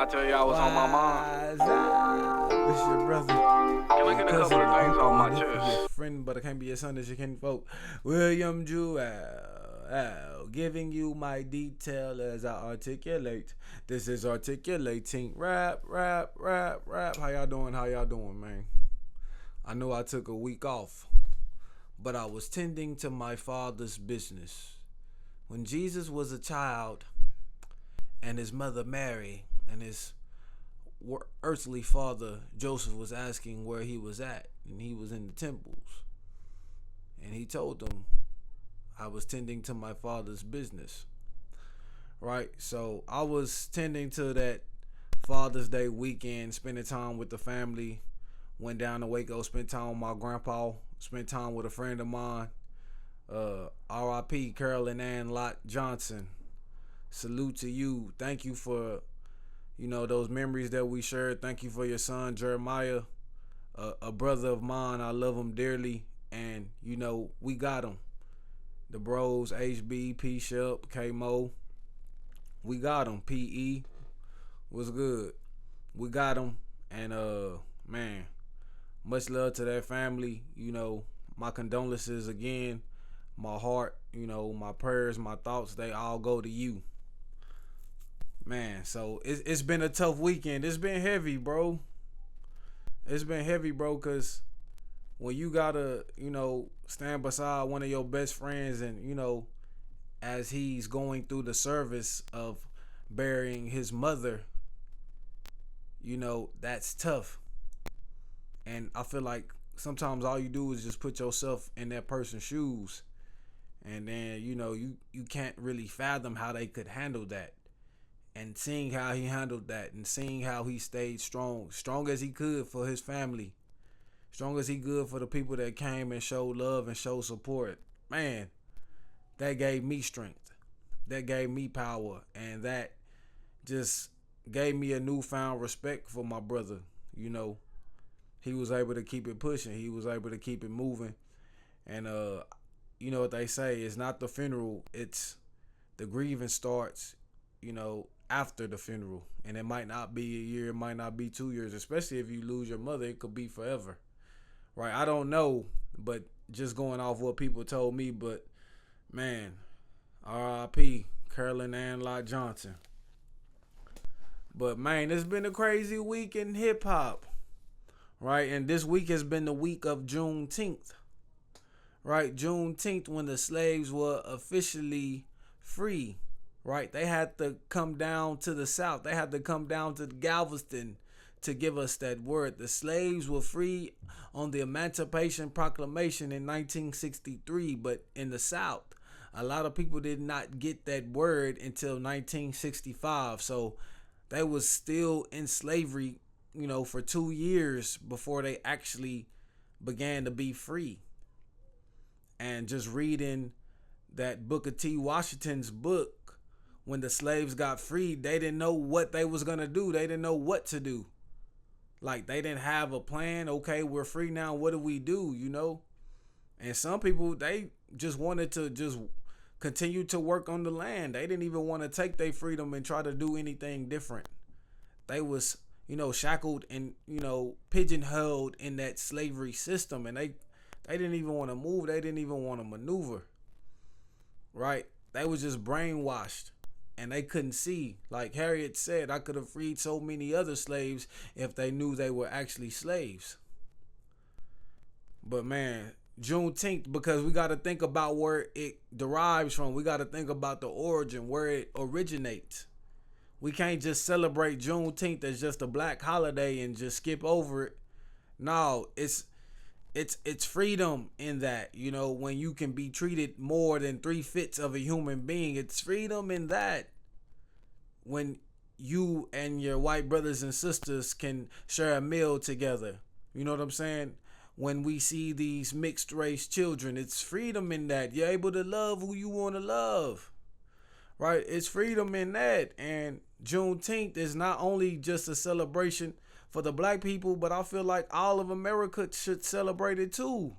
I tell you I was on my mind? It's your brother. Can I get a couple of things on my chest? Your friend, but I can't be your son as you can vote. William Jewell, giving you my detail as I articulate. This is articulating rap. How y'all doing, man? I know I took a week off, but I was tending to my father's business. When Jesus was a child, and his mother Mary and his earthly father Joseph was asking where he was at, and he was in the temples, and he told them, I was tending to my father's business. Right? So I was tending to that Father's Day weekend, spending time with the family. Went down to Waco, spent time with my grandpa, spent time with a friend of mine, R.I.P. Carolyn and Lott Johnson. Salute to you. Thank you for, those memories that we shared. Thank you for your son, Jeremiah, a brother of mine. I love him dearly. And, we got him. The bros, HB, P-Shep, K-Mo. We got him. P.E. was good. We got him. And, man, much love to that family. My condolences again. My heart, my prayers, my thoughts, they all go to you. Man, so it's been a tough weekend. It's been heavy, bro. It's been heavy, bro, because when you gotta, stand beside one of your best friends and, as he's going through the service of burying his mother, that's tough. And I feel like sometimes all you do is just put yourself in that person's shoes. And then, you can't really fathom how they could handle that. And seeing how he handled that and seeing how he stayed strong as he could for his family, strong as he could for the people that came and showed love and showed support. Man, that gave me strength. That gave me power. And that just gave me a newfound respect for my brother. He was able to keep it pushing. He was able to keep it moving. And, you know what they say, it's not the funeral, it's the grieving starts, after the funeral. And it might not be a year, it might not be 2 years, especially if you lose your mother, it could be forever. Right? I don't know, but just going off what people told me, but man, R.I.P. Carolyn and Lott Johnson. But man, it's been a crazy week in hip hop. Right? And this week has been the week of Juneteenth. Right? Juneteenth, when the slaves were officially free. Right? They had to come down to the South. They had to come down to Galveston to give us that word. The slaves were free on the Emancipation Proclamation in 1963, but in the South, a lot of people did not get that word until 1965. So they was still in slavery, for 2 years before they actually began to be free. And just reading that Booker T. Washington's book, when the slaves got freed, they didn't know what they was going to do. They didn't know what to do. Like, they didn't have a plan. Okay, we're free now. What do we do, And some people, they just wanted to just continue to work on the land. They didn't even want to take their freedom and try to do anything different. They was, shackled and, pigeonholed in that slavery system. And they didn't even want to move. They didn't even want to maneuver. Right? They was just brainwashed. And they couldn't see. Like Harriet said, I could have freed so many other slaves if they knew they were actually slaves. But man, Juneteenth, because we got to think about where it derives from. We got to think about the origin, where it originates. We can't just celebrate Juneteenth as just a black holiday and just skip over it. No, it's freedom in that, when you can be treated more than 3/5 of a human being. It's freedom in that. When you and your white brothers and sisters can share a meal together. You know what I'm saying? When we see these mixed race children, it's freedom in that. You're able to love who you want to love. Right? It's freedom in that. And Juneteenth is not only just a celebration for the black people, but I feel like all of America should celebrate it too.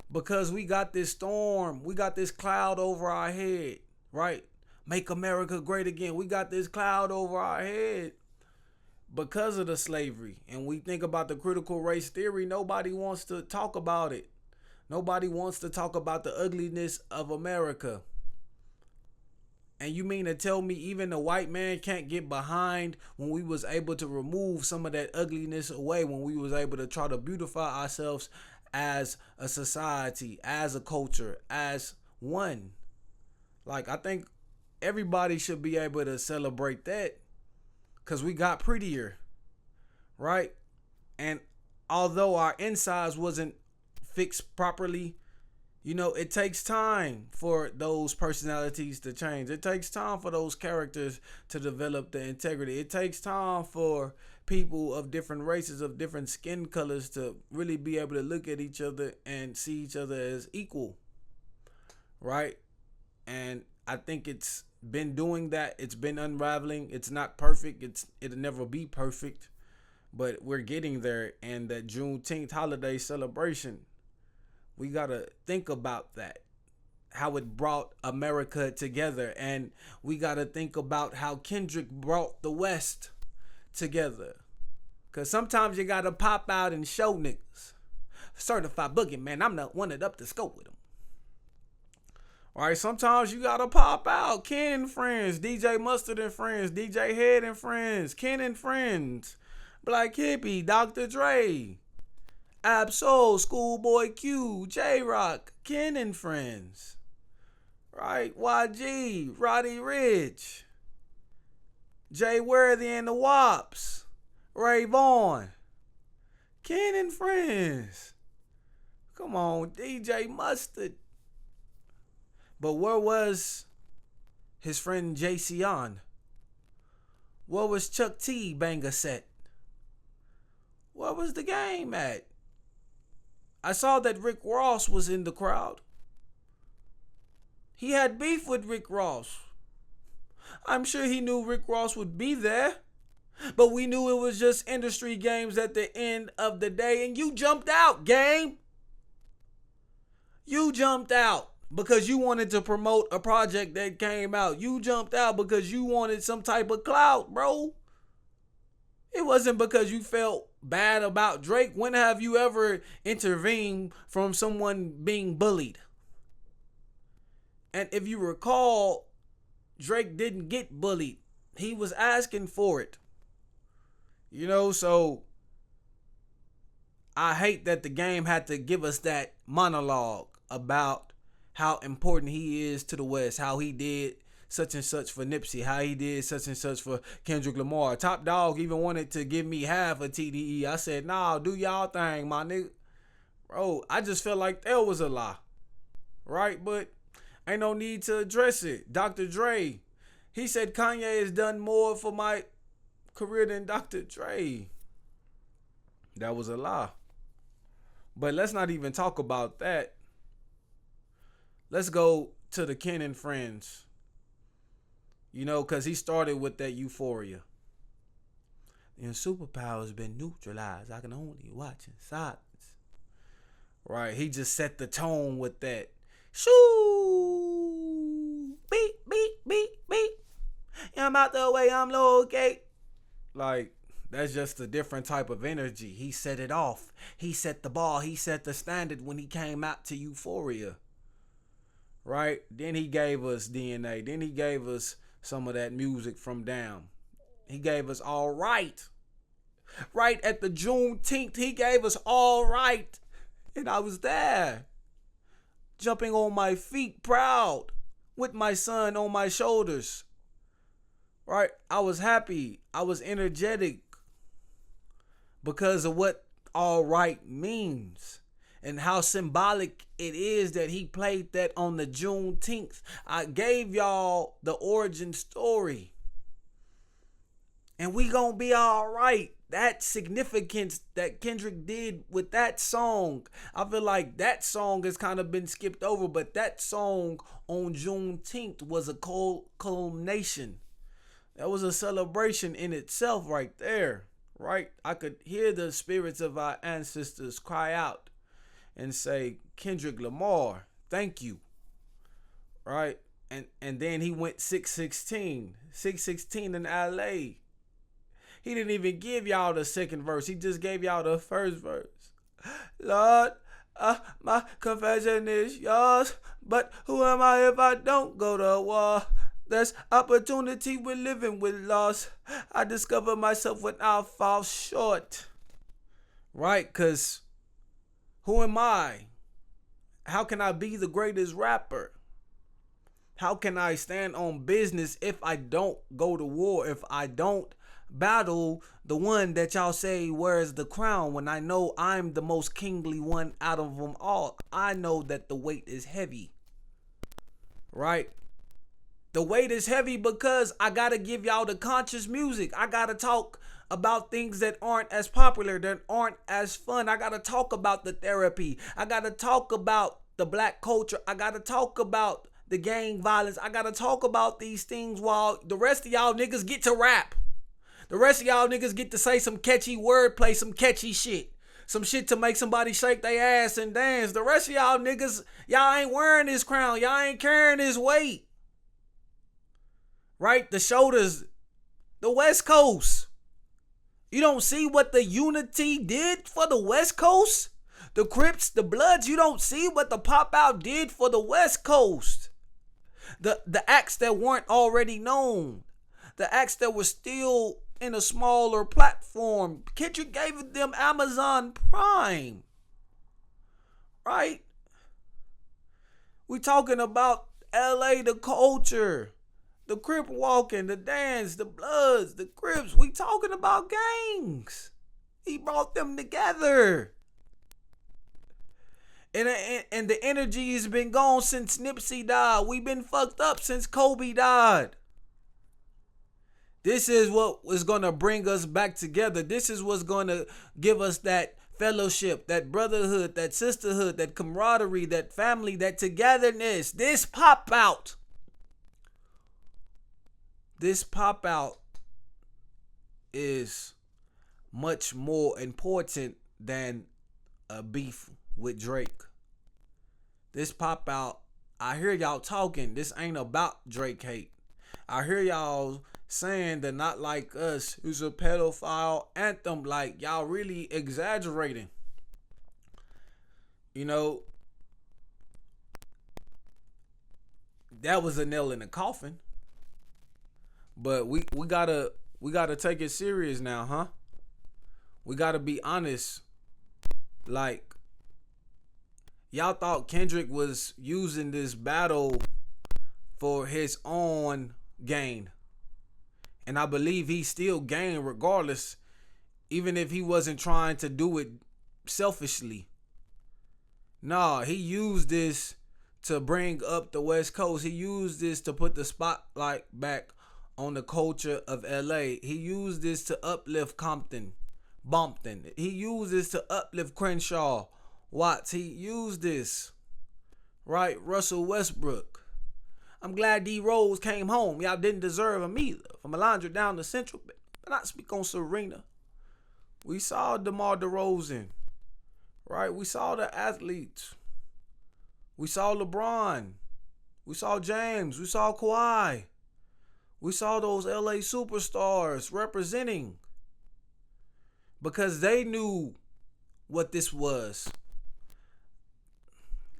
Because we got this storm, we got this cloud over our head, right? Make America great again. We got this cloud over our head. because of the slavery. And we think about the critical race theory, nobody wants to talk about it. Nobody wants to talk about the ugliness of America. And you mean to tell me even the white man can't get behind when we was able to remove some of that ugliness away, when we was able to try to beautify ourselves as a society, as a culture, as one? Like, I think everybody should be able to celebrate that, because we got prettier, right? And although our insides wasn't fixed properly, you know, it takes time for those personalities to change. It takes time for those characters to develop the integrity. It takes time for people of different races, of different skin colors, to really be able to look at each other and see each other as equal, right? And I think it's been doing that. It's been unraveling. It's not perfect. It'll never be perfect, but we're getting there. And that Juneteenth holiday celebration, we got to think about that, how it brought America together. And we got to think about how Kendrick brought the West together. Because sometimes you got to pop out and show niggas. Certified boogie, man, I'm the one that up the scope with them. All right, sometimes you got to pop out. Ken and Friends, DJ Mustard and Friends, DJ Head and Friends, Ken and Friends, Black Hippie, Dr. Dre, Absol, Schoolboy Q, J-Rock, Ken and Friends, right? YG, Roddy Ricch, Jay Worthy and the Wops, Ray Vaughn, Ken and Friends. Come on, DJ Mustard. But where was his friend JC on? Where was Chuck T banger set? Where was the game at? I saw that Rick Ross was in the crowd. He had beef with Rick Ross. I'm sure he knew Rick Ross would be there, but we knew it was just industry games at the end of the day, and you jumped out, game. You jumped out because you wanted to promote a project that came out. You jumped out because you wanted some type of clout, bro. It wasn't because you felt bad about Drake. When have you ever intervened from someone being bullied? And if you recall, Drake didn't get bullied. He was asking for it. You know, so I hate that the game had to give us that monologue about how important he is to the West, how he did such and such for Nipsey, how he did such and such for Kendrick Lamar. Top Dog even wanted to give me half a TDE. I said, nah, do y'all thing, my nigga. Bro, I just felt like that was a lie, right? But ain't no need to address it. Dr. Dre, he said Kanye has done more for my career than Dr. Dre. That was a lie. But let's not even talk about that. Let's go to the Ken and Friends. You know, because he started with that euphoria. And superpower's been neutralized. I can only watch in silence. Right, he just set the tone with that. Shoo! Beep, beep, beep, beep. I'm out the way, I'm located. Like, that's just a different type of energy. He set it off. He set the bar. He set the standard when he came out to Euphoria. Right? Then he gave us DNA. Then he gave us some of that music from Down. He gave us All Right. Right at the Juneteenth, he gave us All Right. And I was there, jumping on my feet, proud, with my son on my shoulders. Right? I was happy. I was energetic because of what All Right means and how symbolic it is that he played that on the Juneteenth. I gave y'all the origin story. And we gonna be all right. That significance that Kendrick did with that song, I feel like that song has kind of been skipped over, but that song on Juneteenth was a culmination. That was a celebration in itself right there, right? I could hear the spirits of our ancestors cry out and say, Kendrick Lamar, thank you, right? And then he went 616 in LA. He didn't even give y'all the second verse. He just gave y'all the first verse. Lord, my confession is yours, but who am I if I don't go to war? There's opportunity with living with loss. I discover myself when I fall short. Right? Because who am I? How can I be the greatest rapper? How can I stand on business if I don't go to war? If I don't battle the one that y'all say wears the crown, when I know I'm the most kingly one out of them all? I know that the weight is heavy. Right? The weight is heavy because I gotta give y'all the conscious music. I gotta talk about things that aren't as popular, that aren't as fun. I gotta talk about the therapy. I gotta talk about the black culture. I gotta talk about the gang violence. I gotta talk about these things while the rest of y'all niggas get to rap. The rest of y'all niggas get to say some catchy wordplay, some catchy shit. Some shit to make somebody shake their ass and dance. The rest of y'all niggas, y'all ain't wearing this crown. Y'all ain't carrying this weight. Right? The shoulders, the West Coast. You don't see what the unity did for the West Coast? The Crips, the Bloods, you don't see what the Pop Out did for the West Coast. The acts that weren't already known. The acts that were still in a smaller platform. Kendrick gave them Amazon Prime. Right? We talking about LA, the culture. The Crip walking, the dance, the Bloods, the Crips. We talking about gangs. He brought them together. And the energy has been gone since Nipsey died. We've been fucked up since Kobe died. This is what is going to bring us back together. This is what's going to give us that fellowship, that brotherhood, that sisterhood, that camaraderie, that family, that togetherness. This pop out. This pop out is much more important than a beef with Drake. This pop out, I hear y'all talking. This ain't about Drake hate. I hear y'all saying that Not Like Us is a pedophile anthem. Like, y'all really exaggerating. You know, that was a nail in the coffin. But we gotta take it serious now, huh? We gotta be honest. Like, y'all thought Kendrick was using this battle for his own gain. And I believe he still gained regardless, even if he wasn't trying to do it selfishly. Nah, he used this to bring up the West Coast. He used this to put the spotlight back on the culture of LA. He used this to uplift Compton, Bumpton. He used this to uplift Crenshaw, Watts. He used this, right? Russell Westbrook. I'm glad D Rose came home. Y'all didn't deserve him either. From Alondra down to Central, but not speak on Serena. We saw DeMar DeRozan, right? We saw the athletes. We saw LeBron. We saw James. We saw Kawhi. We saw those LA superstars representing, because they knew what this was.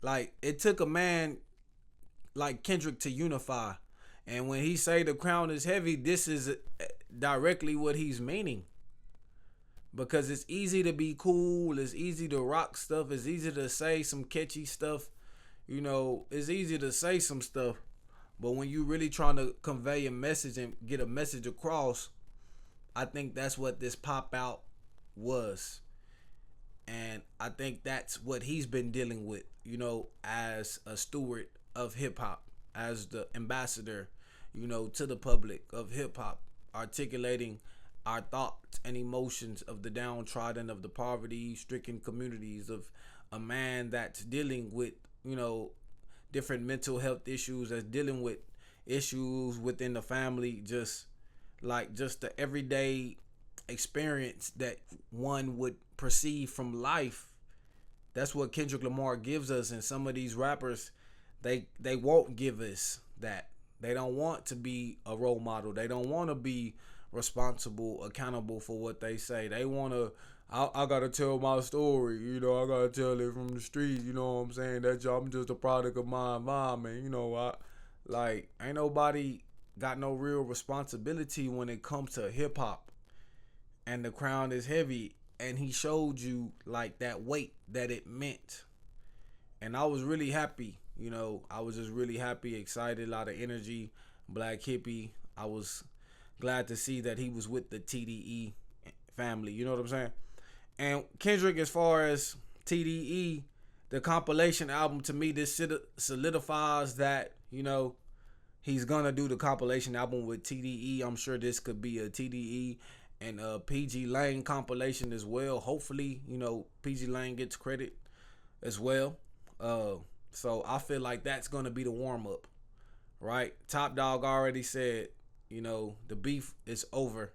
Like, it took a man like Kendrick to unify. And when he say the crown is heavy, this is directly what he's meaning. Because it's easy to be cool. It's easy to rock stuff. It's easy to say some catchy stuff. You know, it's easy to say some stuff. But when you really trying to convey a message and get a message across, I think that's what this pop out was. And I think that's what he's been dealing with, you know, as a steward of hip hop, as the ambassador, you know, to the public of hip hop, articulating our thoughts and emotions of the downtrodden, of the poverty-stricken communities, of a man that's dealing with, you know, different mental health issues, that's dealing with issues within the family, just the everyday experience that one would perceive from life. That's what Kendrick Lamar gives us, and some of these rappers, they won't give us that. They don't want to be a role model. They don't want to be responsible, accountable for what they say. They want to, I gotta tell my story, I gotta tell it from the street, you know what I'm saying? I'm just a product of my environment, ain't nobody got no real responsibility when it comes to hip hop. And the crown is heavy, and he showed you like that weight that it meant. And I was really happy, I was just really happy, excited, a lot of energy, Black Hippie. I was glad to see that he was with the TDE family, you know what I'm saying? And Kendrick, as far as TDE, the compilation album, to me, this solidifies that, he's gonna do the compilation album with TDE. I'm sure this could be a TDE and a PG Lane compilation as well. Hopefully, PG Lane gets credit as well. So I feel like that's gonna be the warm up, right? Top Dog already said, the beef is over,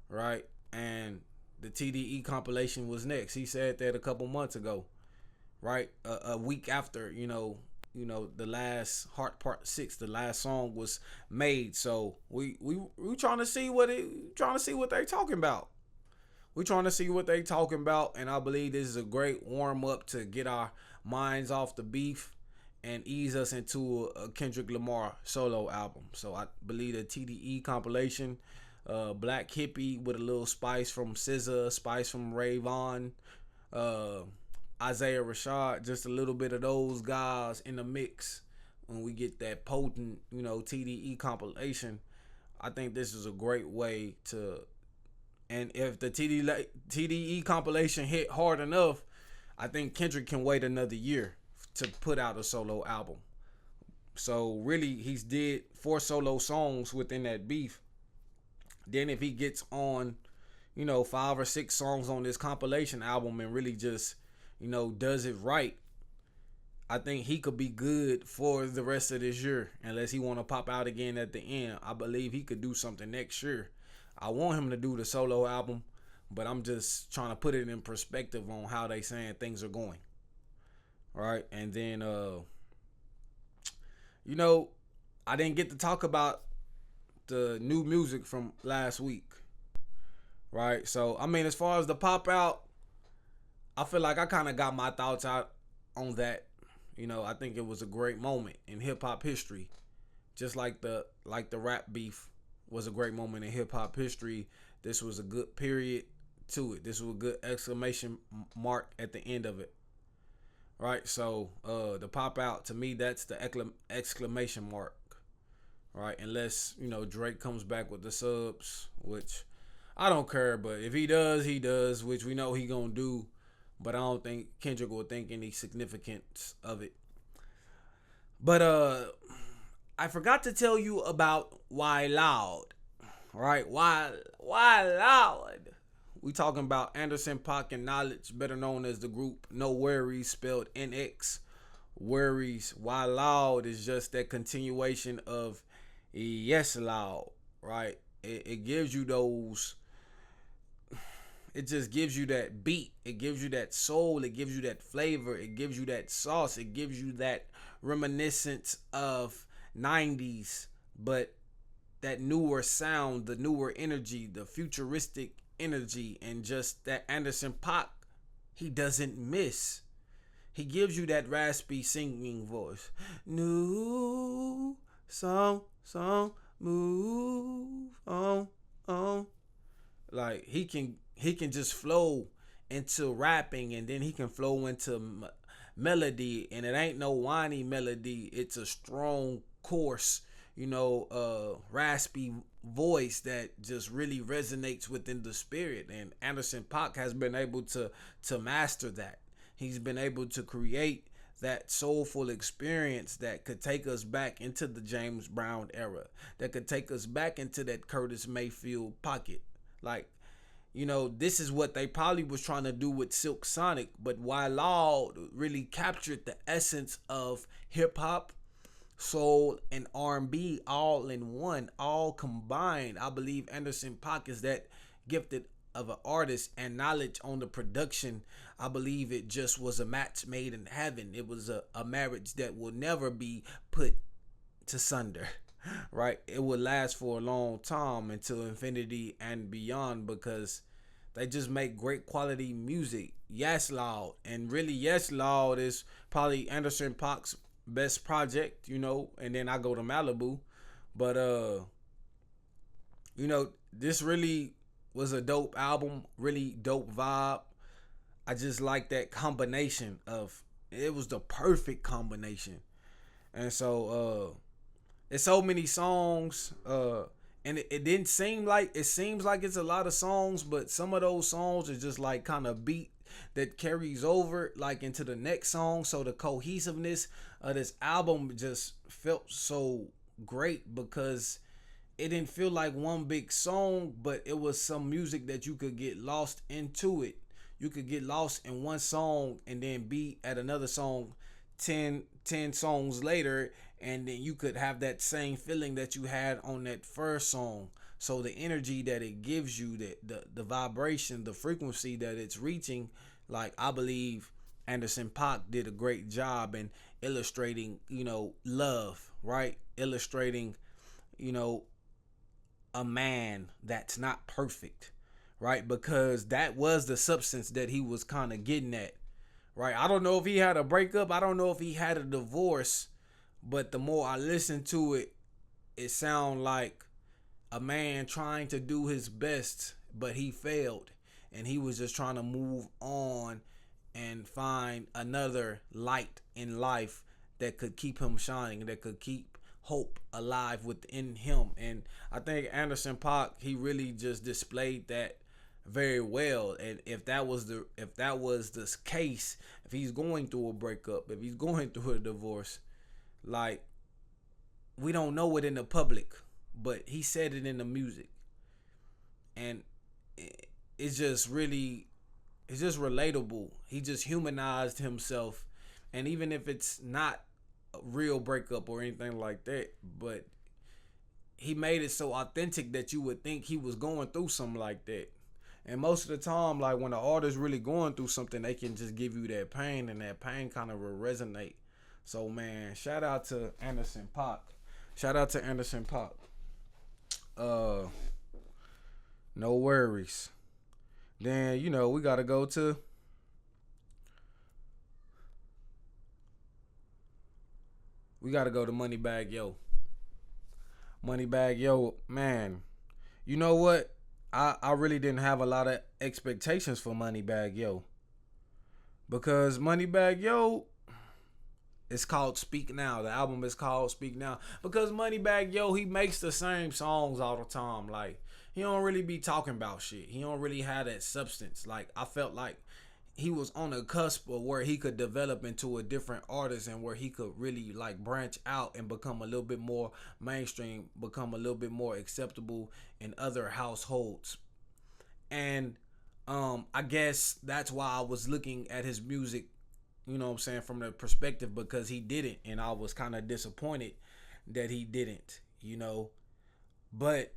right? And the TDE compilation was next. He said that a couple months ago, right? A week after, the last Heart Part 6, the last song was made. So we trying to see what they talking about. We trying to see what they talking about, and I believe this is a great warm up to get our minds off the beef and ease us into a Kendrick Lamar solo album. So I believe the TDE compilation, Black Hippie with a little spice from SZA, spice from Ray Vaughn, Isaiah Rashad, just a little bit of those guys in the mix. When we get that potent, TDE compilation, I think this is a great way to. And if the TDE compilation hit hard enough, I think Kendrick can wait another year to put out a solo album. So really, he's did 4 solo songs within that beef. Then if he gets on, 5 or 6 songs on this compilation album and really just, does it right, I think he could be good for the rest of this year. Unless he want to pop out again at the end, I believe he could do something next year. I want him to do the solo album, but I'm just trying to put it in perspective on how they saying things are going. Right? And then, I didn't get to talk about the new music from last week. Right? So, as far as the pop out, I feel like I kind of got my thoughts out on that. I think it was a great moment in hip hop history. Just like the rap beef was a great moment in hip hop history. This was a good period to it. This was a good exclamation mark at the end of it. Right? So the pop out, to me, that's the exclamation mark. Right? Unless, Drake comes back with the subs, which I don't care, but if he does, he does, which we know he gonna do. But I don't think Kendrick will think any significance of it. But I forgot to tell you about Why Loud, right? Why Loud? We talking about Anderson .Paak and Knowledge, better known as the group No Worries, spelled NX Worries. Why Loud is just that continuation of Yes Loud, right? It gives you those. It just gives you that beat. It gives you that soul. It gives you that flavor. It gives you that sauce. It gives you that reminiscence of 90s, but that newer sound, the newer energy, the futuristic energy, and just that Anderson .Paak, he doesn't miss. He gives you that raspy singing voice. New song, move on. Like he can just flow into rapping, and then he can flow into melody, and it ain't no whiny melody. It's a strong, coarse, raspy voice that just really resonates within the spirit. And Anderson .Paak has been able to master that. He's been able to create that soulful experience that could take us back into the James Brown era, that could take us back into that Curtis Mayfield pocket. Like, this is what they probably was trying to do with Silk Sonic, but Why Loud really captured the essence of hip hop, soul, and R&B all in one, all combined. I believe Anderson .Paak is that gifted of an artist, and Knowledge on the production. I believe it just was a match made in heaven. It was a marriage that will never be put to sunder. right? It would last for a long time until infinity and beyond because they just make great quality music. Yes, Loud. And really, Yes, Loud is probably Anderson Paak's best project, and then I go to Malibu. But this really was a dope album, really dope vibe. I just like that combination of it was the perfect combination. And so it's so many songs, and it didn't seem like it seems like it's a lot of songs, but some of those songs are just like kind of beat that carries over like into the next song. So the cohesiveness of this album just felt so great because it didn't feel like one big song, but it was some music that you could get lost into it. You could get lost in one song and then be at another song 10 songs later, and then you could have that same feeling that you had on that first song. So the energy that it gives you, the vibration, the frequency that it's reaching, like I believe Anderson Paak did a great job in illustrating, love, right? Illustrating, you know, a man that's not perfect, right? Because that was the substance that he was kind of getting at, right? I don't know if he had a breakup, I don't know if he had a divorce, but the more I listen to it, it sounds like a man trying to do his best, but he failed, and he was just trying to move on and find another light in life that could keep him shining, that could keep hope alive within him. And I think Anderson Paak, he really just displayed that very well. And if that was the case, if he's going through a breakup, if he's going through a divorce, like, we don't know it in the public, but he said it in the music. And it's just really, it's just relatable. He just humanized himself. And even if it's not a real breakup or anything like that, but he made it so authentic that you would think he was going through something like that. And most of the time, like when the artist really going through something, they can just give you that pain, and that pain kind of will resonate. So man, shout out to Anderson Paak. Shout out to Anderson Paak. No worries. Then we gotta go to Moneybag Yo. Moneybag Yo, man. You know what? I really didn't have a lot of expectations for Moneybag Yo. Because Moneybag Yo, it's called Speak Now. The album is called Speak Now. Because Moneybag Yo, he makes the same songs all the time. Like, he don't really be talking about shit. He don't really have that substance. Like, I felt like he was on the cusp of where he could develop into a different artist, and where he could really like branch out and become a little bit more mainstream, become a little bit more acceptable in other households. And I guess that's why I was looking at his music, from the perspective, because he didn't, and I was kind of disappointed that he didn't. But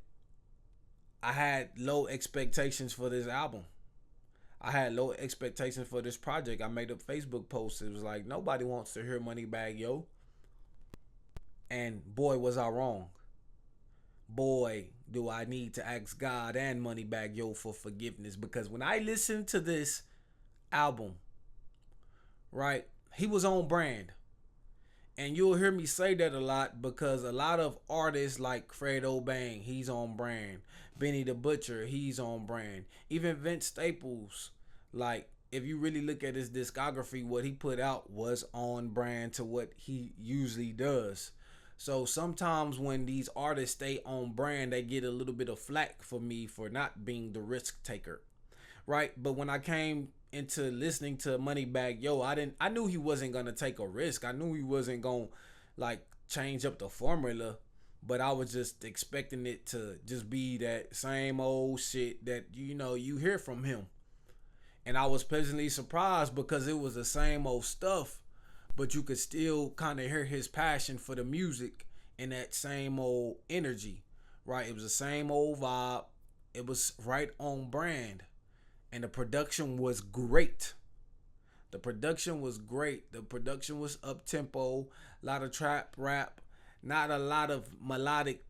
I had low expectations for this album. I had low expectations for this project. I made a Facebook post. It was like, nobody wants to hear Moneybag Yo. And boy, was I wrong. Boy, do I need to ask God and Moneybag Yo for forgiveness. Because when I listened to this album, right, he was on brand. And you'll hear me say that a lot, because a lot of artists like Fredo Bang, he's on brand. Benny the Butcher, he's on brand. Even Vince Staples, like, if you really look at his discography, what he put out was on brand to what he usually does. So sometimes when these artists stay on brand, they get a little bit of flack for me for not being the risk taker, right? But when I came into listening to Moneybag Yo, I knew he wasn't gonna take a risk. I knew he wasn't gonna like change up the formula, but I was just expecting it to just be that same old shit that you hear from him. And I was pleasantly surprised, because it was the same old stuff, but you could still kind of hear his passion for the music and that same old energy, right? It was the same old vibe. It was right on brand. And the production was great. The production was great. The production was up tempo, a lot of trap rap, not a lot of melodic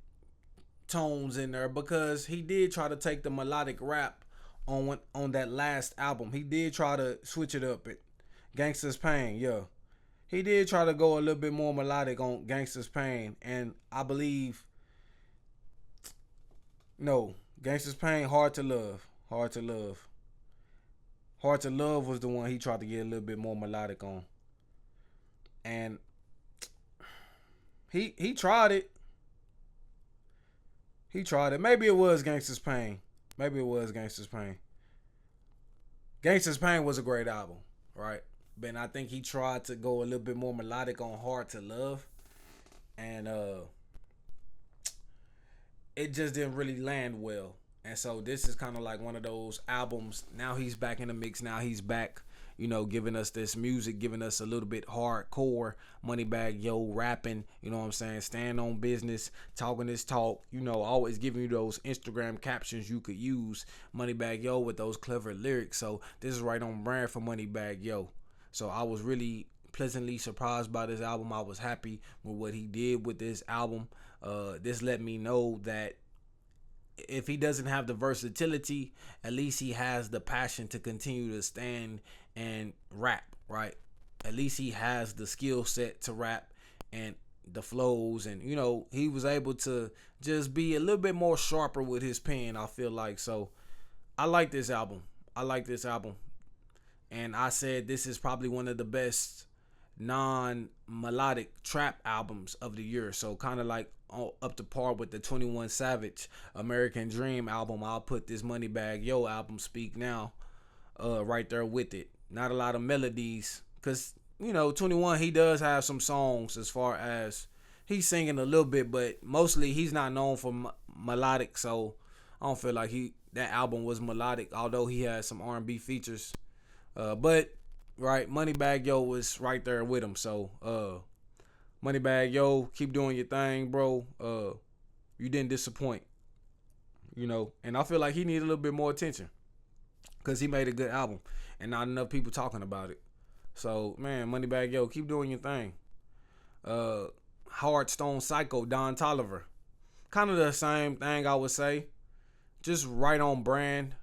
tones in there, because he did try to take the melodic rap on that last album. He did try to switch it up. It Gangsta's Pain, yeah. He did try to go a little bit more melodic on Gangsta's Pain, and I believe no, Gangsta's Pain, Hard to Love, Hard to Love, Hard to Love was the one he tried to get a little bit more melodic on, and he tried it. He tried it. Maybe it was Gangsta's Pain. Maybe it was Gangsta's Pain. Gangsta's Pain was a great album, right? But I think he tried to go a little bit more melodic on Hard to Love, and it just didn't really land well. And so this is kind of like one of those albums. Now he's back in the mix. Now he's back, giving us this music, giving us a little bit hardcore Moneybagg Yo rapping, you know what I'm saying? Stand on business, talking this talk, always giving you those Instagram captions you could use. Moneybagg Yo with those clever lyrics. So this is right on brand for Moneybagg Yo. So I was really pleasantly surprised by this album. I was happy with what he did with this album. This let me know that if he doesn't have the versatility, at least he has the passion to continue to stand and rap, right? At least he has the skill set to rap and the flows, and he was able to just be a little bit more sharper with his pen, I feel like. So I like this album. And I said this is probably one of the best non-melodic trap albums of the year. So kind of like up to par with the 21 Savage American Dream album. I'll put this Moneybagg Yo album, Speak Now, right there with it. Not a lot of melodies, because 21, he does have some songs as far as he's singing a little bit, but mostly he's not known for melodic. So I don't feel like that album was melodic, although he had some R&B features. But right, Moneybagg Yo was right there with him. So Moneybagg Yo, keep doing your thing, bro. You didn't disappoint, and I feel like he needed a little bit more attention, because he made a good album and not enough people talking about it. So man, Moneybagg Yo, keep doing your thing. Hard Stone Psycho, Don Toliver, kind of the same thing, I would say, just right on brand.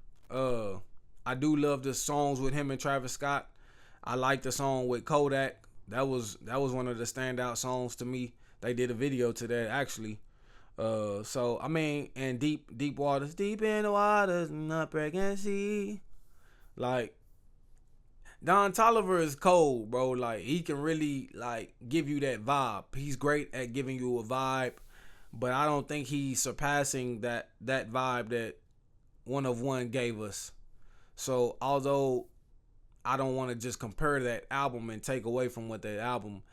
I do love the songs with him and Travis Scott. I like the song with Kodak. That was one of the standout songs to me. They did a video to that, actually. So I mean, and deep waters, deep in the waters, not breaking sea. Like, Don Toliver is cold, bro. Like, he can really give you that vibe. He's great at giving you a vibe, but I don't think he's surpassing that vibe that One of One gave us. So although I don't want to just compare that album and take away from what that album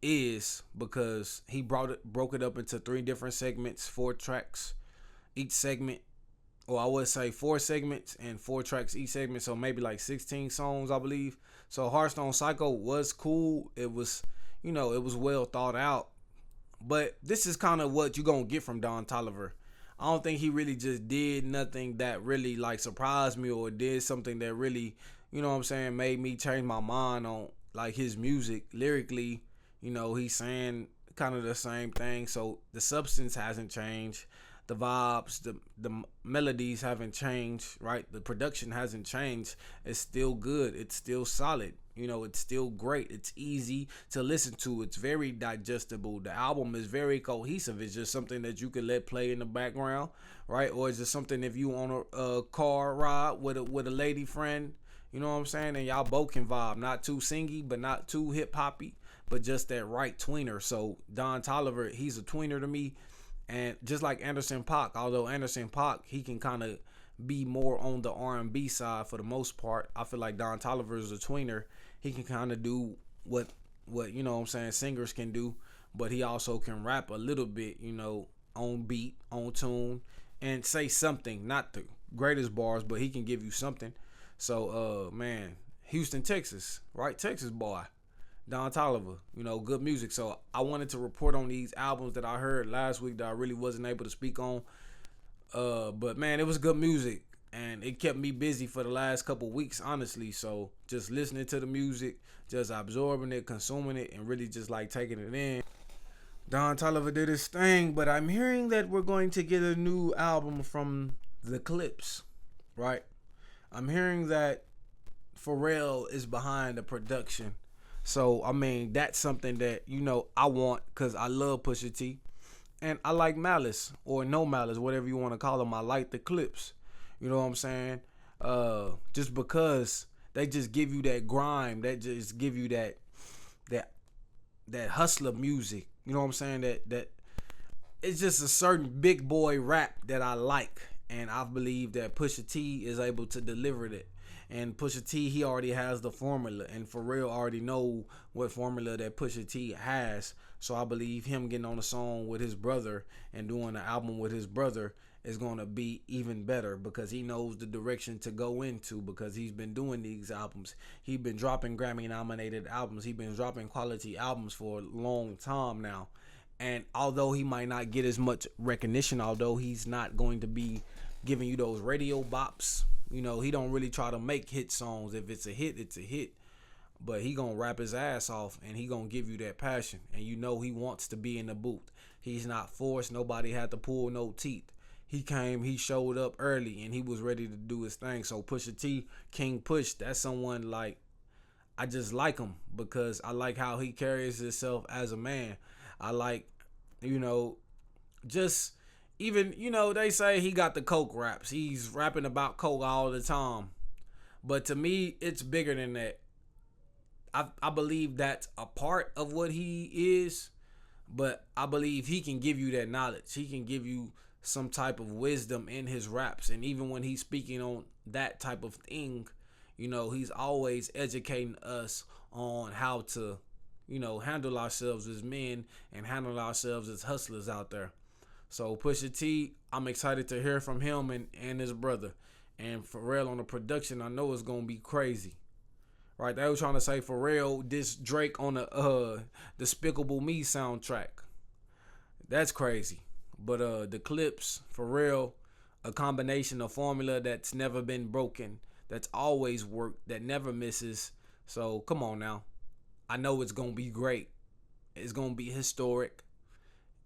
is, because he broke it up into 3 different segments, 4 tracks each segment, or I would say 4 segments and 4 tracks each segment, so maybe like 16 songs, I believe. So Hearthstone Psycho was cool. It was, it was well thought out. But this is kind of what you're going to get from Don Toliver. I don't think he really just did nothing that really surprised me, or did something that really, made me change my mind on his music lyrically. He's saying kind of the same thing. So the substance hasn't changed. The vibes, the melodies haven't changed, right? The production hasn't changed. It's still good. It's still solid. It's still great. It's easy to listen to. It's very digestible. The album is very cohesive. It's just something that you can let play in the background, right? Or it's just something if you on a car ride with a lady friend, you know what I'm saying? And y'all both can vibe. Not too singy, but not too hip hoppy, but just that right tweener. So Don Toliver, he's a tweener to me. And just like Anderson .Paak, although Anderson .Paak, he can kind of be more on the R&B side for the most part. I feel like Don Toliver is a tweener. He can kind of do what singers can do, but he also can rap a little bit, on beat, on tune, and say something. Not the greatest bars, but he can give you something. So, man, Houston, Texas, right? Texas boy. Don Toliver, good music. So I wanted to report on these albums that I heard last week that I really wasn't able to speak on. But man, it was good music, and it kept me busy for the last couple weeks, honestly. So just listening to the music, just absorbing it, consuming it, and really just taking it in. Don Tolliver did his thing, but I'm hearing that we're going to get a new album from the Clips, right? I'm hearing that Pharrell is behind the production. So, I mean, that's something that, I want because I love Pusha T. And I like Malice or No Malice, whatever you want to call them. I like the Clips. You know what I'm saying? Just because they just give you that grime, that just give you that that hustler music. You know what I'm saying? That it's just a certain big boy rap that I like, and I believe that Pusha T is able to deliver that. And Pusha T, he already has the formula, and Pharrell already know what formula that Pusha T has. So I believe him getting on a song with his brother and doing an album with his brother is going to be even better because he knows the direction to go into because he's been doing these albums. He's been dropping Grammy nominated albums. He's been dropping quality albums for a long time now. And although he might not get as much recognition, although he's not going to be giving you those radio bops, he don't really try to make hit songs. If it's a hit, it's a hit. But he gonna rap his ass off and he gonna give you that passion. And he wants to be in the booth. He's not forced. Nobody had to pull no teeth. He came, he showed up early and he was ready to do his thing. So Pusha T, King Push, that's someone like I just like him because I like how he carries himself as a man. I like, just even, they say he got the coke raps. He's rapping about coke all the time. But to me, it's bigger than that. I believe that's a part of what he is, but I believe he can give you that knowledge. He can give you some type of wisdom in his raps. And even when he's speaking on that type of thing, he's always educating us on how to, handle ourselves as men and handle ourselves as hustlers out there. So Pusha T, I'm excited to hear from him and his brother. And Pharrell on the production, I know it's going to be crazy. Right, they were trying to say Pharrell diss Drake on the Despicable Me soundtrack. That's crazy. But the Clips, Pharrell, a combination of formula that's never been broken, that's always worked, that never misses. So come on now. I know it's gonna be great. It's gonna be historic,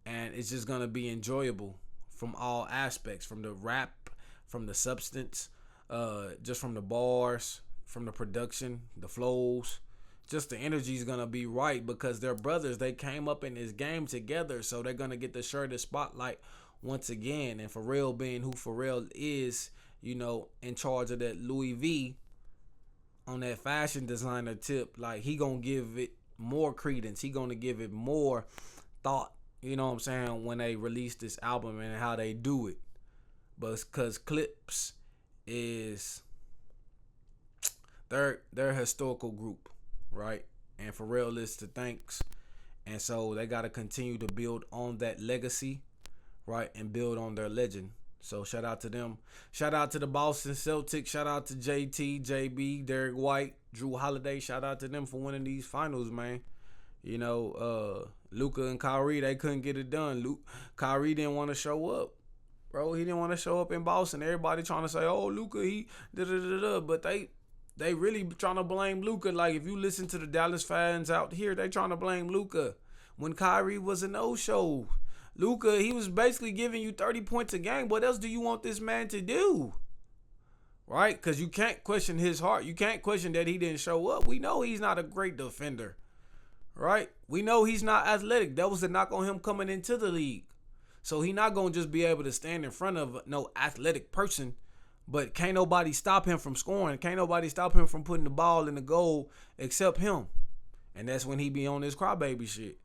and it's just gonna be enjoyable from all aspects, from the rap, from the substance, just from the bars, from the production, the flows. Just the energy is going to be right because they're brothers. They came up in this game together, so they're going to get the share spotlight once again. And Pharrell being who Pharrell is, in charge of that Louis V on that fashion designer tip, like he going to give it more credence. He going to give it more thought, you know what I'm saying, when they release this album and how they do it. But because Clips is they're a historical group, right? And Pharrell is to thanks. And so they got to continue to build on that legacy, right? And build on their legend. So shout out to them. Shout out to the Boston Celtics. Shout out to JT, JB, Derek White, Drew Holiday. Shout out to them for winning these finals, man. Luka and Kyrie, they couldn't get it done. Kyrie didn't want to show up. Bro, he didn't want to show up in Boston. Everybody trying to say, oh, Luka, he da-da-da-da. But they really trying to blame Luka. Like, if you listen to the Dallas fans out here, they trying to blame Luka. When Kyrie was a no-show, Luka, he was basically giving you 30 points a game. What else do you want this man to do? Right? Because you can't question his heart. You can't question that he didn't show up. We know he's not a great defender. Right? We know he's not athletic. That was the knock on him coming into the league. So he not going to just be able to stand in front of no athletic person. But can't nobody stop him from scoring. Can't nobody stop him from putting the ball in the goal except him. And that's when he be on this crybaby shit.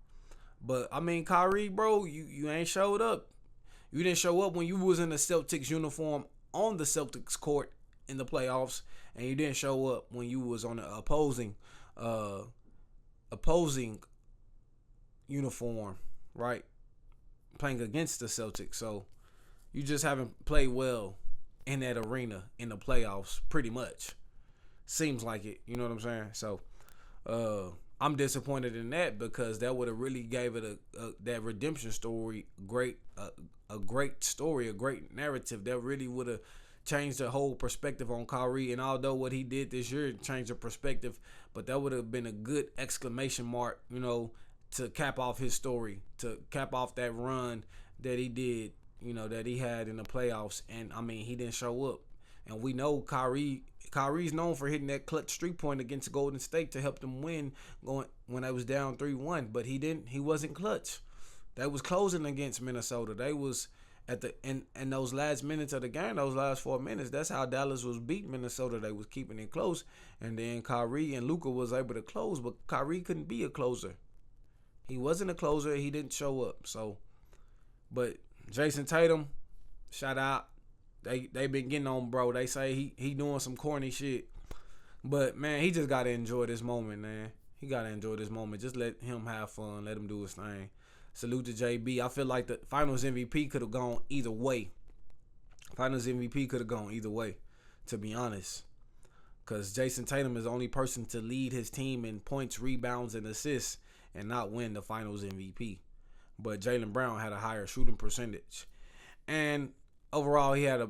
But, I mean, Kyrie, bro, you ain't showed up. You didn't show up when you was in the Celtics uniform on the Celtics court in the playoffs. And you didn't show up when you was on the opposing uniform, right? Playing against the Celtics. So, you just haven't played well in that arena in the playoffs, pretty much. Seems like it, you know what I'm saying? So, I'm disappointed in that because that would have really gave it that redemption story a great story, a great narrative that really would have changed the whole perspective on Kyrie. And although what he did this year changed the perspective, but that would have been a good exclamation mark, to cap off his story, to cap off that run that he did, that he had in the playoffs. And I mean, he didn't show up. And we know Kyrie's known for hitting that clutch 3-point against Golden State to help them win going when they was down 3-1, but he wasn't clutch. They was closing against Minnesota. They was in those last minutes of the game, those last 4 minutes, that's how Dallas was beating Minnesota. They was keeping it close. And then Kyrie and Luka was able to close, but Kyrie couldn't be a closer. He wasn't a closer. He didn't show up. So, but Jason Tatum, shout out. They been getting on bro. They say he doing some corny shit. But, man, he just got to enjoy this moment, man. He got to enjoy this moment. Just let him have fun. Let him do his thing. Salute to JB. I feel like the Finals MVP could have gone either way. Finals MVP could have gone either way, to be honest. Because Jason Tatum is the only person to lead his team in points, rebounds, and assists and not win the Finals MVP. But Jaylen Brown had a higher shooting percentage. And overall, he had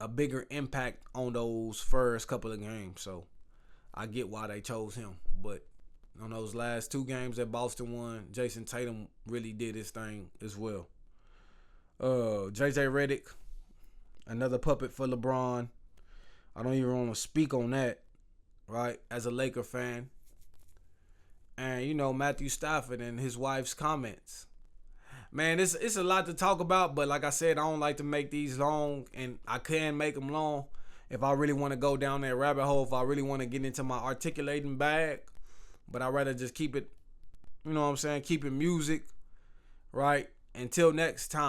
a bigger impact on those first couple of games. So I get why they chose him. But on those last 2 games that Boston won, Jason Tatum really did his thing as well. JJ Redick, another puppet for LeBron. I don't even want to speak on that, right, as a Laker fan. And, Matthew Stafford and his wife's comments. Man, it's a lot to talk about, but like I said, I don't like to make these long, and I can make them long if I really want to go down that rabbit hole, if I really want to get into my articulating bag. But I'd rather just keep it, keep it music, right? Until next time.